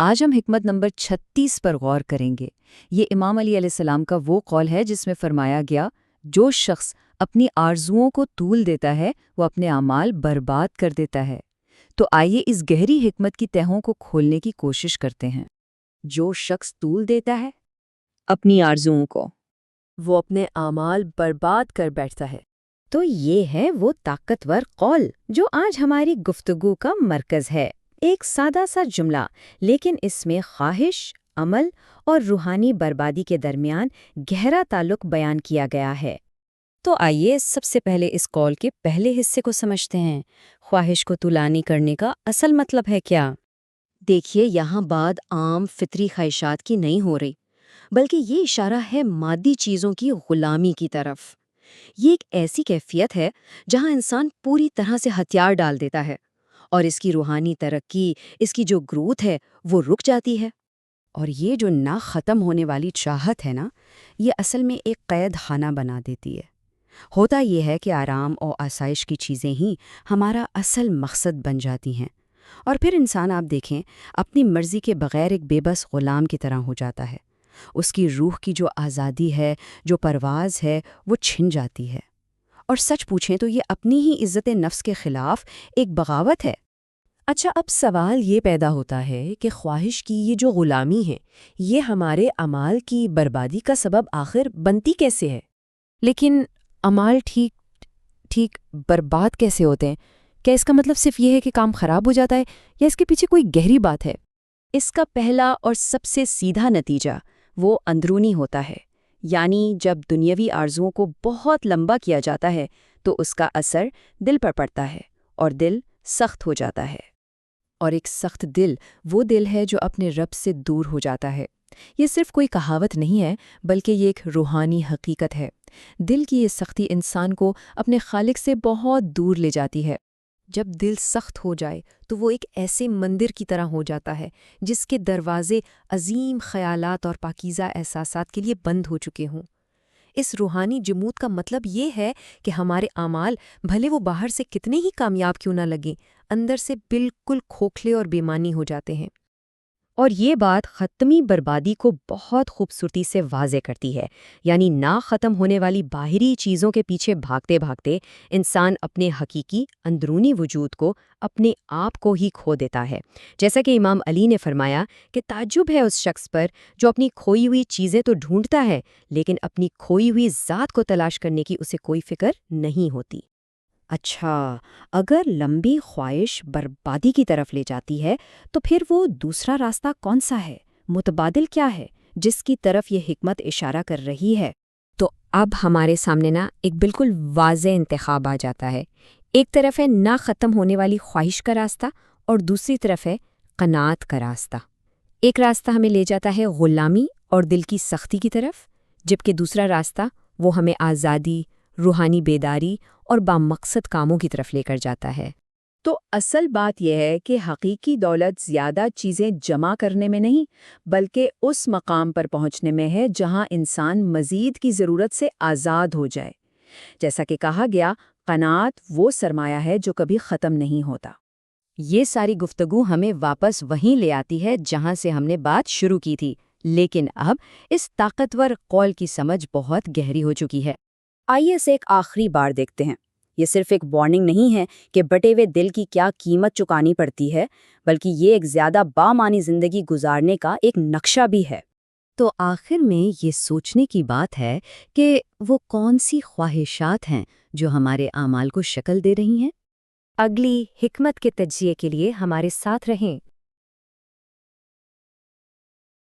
آج ہم حکمت نمبر 36 پر غور کریں گے۔ یہ امام علی علیہ السلام کا وہ قول ہے جس میں فرمایا گیا، جو شخص اپنی آرزوؤں کو طول دیتا ہے وہ اپنے اعمال برباد کر دیتا ہے۔ تو آئیے اس گہری حکمت کی تہوں کو کھولنے کی کوشش کرتے ہیں۔ جو شخص طول دیتا ہے اپنی آرزوؤں کو، وہ اپنے اعمال برباد کر بیٹھتا ہے۔ تو یہ ہے وہ طاقتور قول جو آج ہماری گفتگو کا مرکز ہے۔ ایک سادہ سا جملہ، لیکن اس میں خواہش، عمل اور روحانی بربادی کے درمیان گہرا تعلق بیان کیا گیا ہے۔ تو آئیے سب سے پہلے اس قول کے پہلے حصے کو سمجھتے ہیں۔ خواہش کو طولانی کرنے کا اصل مطلب ہے کیا؟ دیکھیے، یہاں بات عام فطری خواہشات کی نہیں ہو رہی، بلکہ یہ اشارہ ہے مادی چیزوں کی غلامی کی طرف۔ یہ ایک ایسی کیفیت ہے جہاں انسان پوری طرح سے ہتھیار ڈال دیتا ہے اور اس کی روحانی ترقی، اس کی جو گروتھ ہے وہ رک جاتی ہے۔ اور یہ جو نہ ختم ہونے والی چاہت ہے نا، یہ اصل میں ایک قید خانہ بنا دیتی ہے۔ ہوتا یہ ہے کہ آرام اور آسائش کی چیزیں ہی ہمارا اصل مقصد بن جاتی ہیں، اور پھر انسان آپ دیکھیں اپنی مرضی کے بغیر ایک بے بس غلام کی طرح ہو جاتا ہے۔ اس کی روح کی جو آزادی ہے، جو پرواز ہے، وہ چھن جاتی ہے۔ اور سچ پوچھیں تو یہ اپنی ہی عزت نفس کے خلاف ایک بغاوت ہے۔ اچھا، اب سوال یہ پیدا ہوتا ہے کہ خواہش کی یہ جو غلامی ہے، یہ ہمارے اعمال کی بربادی کا سبب آخر بنتی کیسے ہے؟ لیکن اعمال ٹھیک برباد کیسے ہوتے ہیں؟ کیا اس کا مطلب صرف یہ ہے کہ کام خراب ہو جاتا ہے، یا اس کے پیچھے کوئی گہری بات ہے؟ اس کا پہلا اور سب سے سیدھا نتیجہ وہ اندرونی ہوتا ہے، یعنی جب دنیاوی آرزوؤں کو بہت لمبا کیا جاتا ہے تو اس کا اثر دل پر پڑتا ہے اور دل سخت ہو جاتا ہے۔ اور ایک سخت دل وہ دل ہے جو اپنے رب سے دور ہو جاتا ہے۔ یہ صرف کوئی کہاوت نہیں ہے، بلکہ یہ ایک روحانی حقیقت ہے۔ دل کی یہ سختی انسان کو اپنے خالق سے بہت دور لے جاتی ہے۔ جب دل سخت ہو جائے تو وہ ایک ایسے مندر کی طرح ہو جاتا ہے جس کے دروازے عظیم خیالات اور پاکیزہ احساسات کے لیے بند ہو چکے ہوں۔ اس روحانی جمود کا مطلب یہ ہے کہ ہمارے اعمال بھلے وہ باہر سے کتنے ہی کامیاب کیوں نہ لگیں، اندر سے بالکل کھوکھلے اور بےمعنی ہو جاتے ہیں۔ اور یہ بات ختمی بربادی کو بہت خوبصورتی سے واضح کرتی ہے، یعنی نہ ختم ہونے والی باہری چیزوں کے پیچھے بھاگتے بھاگتے انسان اپنے حقیقی اندرونی وجود کو، اپنے آپ کو ہی کھو دیتا ہے۔ جیسا کہ امام علی نے فرمایا کہ تعجب ہے اس شخص پر جو اپنی کھوئی ہوئی چیزیں تو ڈھونڈتا ہے، لیکن اپنی کھوئی ہوئی ذات کو تلاش کرنے کی اسے کوئی فکر نہیں ہوتی۔ اچھا، اگر لمبی خواہش بربادی کی طرف لے جاتی ہے تو پھر وہ دوسرا راستہ کون سا ہے؟ متبادل کیا ہے جس کی طرف یہ حکمت اشارہ کر رہی ہے؟ تو اب ہمارے سامنے ایک بالکل واضح انتخاب آ جاتا ہے۔ ایک طرف ہے نہ ختم ہونے والی خواہش کا راستہ، اور دوسری طرف ہے قناعت کا راستہ۔ ایک راستہ ہمیں لے جاتا ہے غلامی اور دل کی سختی کی طرف، جبکہ دوسرا راستہ وہ ہمیں آزادی، روحانی بیداری اور بامقصد کاموں کی طرف لے کر جاتا ہے۔ تو اصل بات یہ ہے کہ حقیقی دولت زیادہ چیزیں جمع کرنے میں نہیں، بلکہ اس مقام پر پہنچنے میں ہے جہاں انسان مزید کی ضرورت سے آزاد ہو جائے۔ جیسا کہ کہا گیا، قناعت وہ سرمایہ ہے جو کبھی ختم نہیں ہوتا۔ یہ ساری گفتگو ہمیں واپس وہیں لے آتی ہے جہاں سے ہم نے بات شروع کی تھی، لیکن اب اس طاقتور قول کی سمجھ بہت گہری ہو چکی ہے۔ آئیے اسے ایک آخری بار دیکھتے ہیں۔ یہ صرف ایک وارننگ نہیں ہے کہ بٹے ہوئے دل کی کیا قیمت چکانی پڑتی ہے، بلکہ یہ ایک زیادہ بامعنی زندگی گزارنے کا ایک نقشہ بھی ہے۔ تو آخر میں یہ سوچنے کی بات ہے کہ وہ کون سی خواہشات ہیں جو ہمارے اعمال کو شکل دے رہی ہیں؟ اگلی حکمت کے تجزیے کے لیے ہمارے ساتھ رہیں۔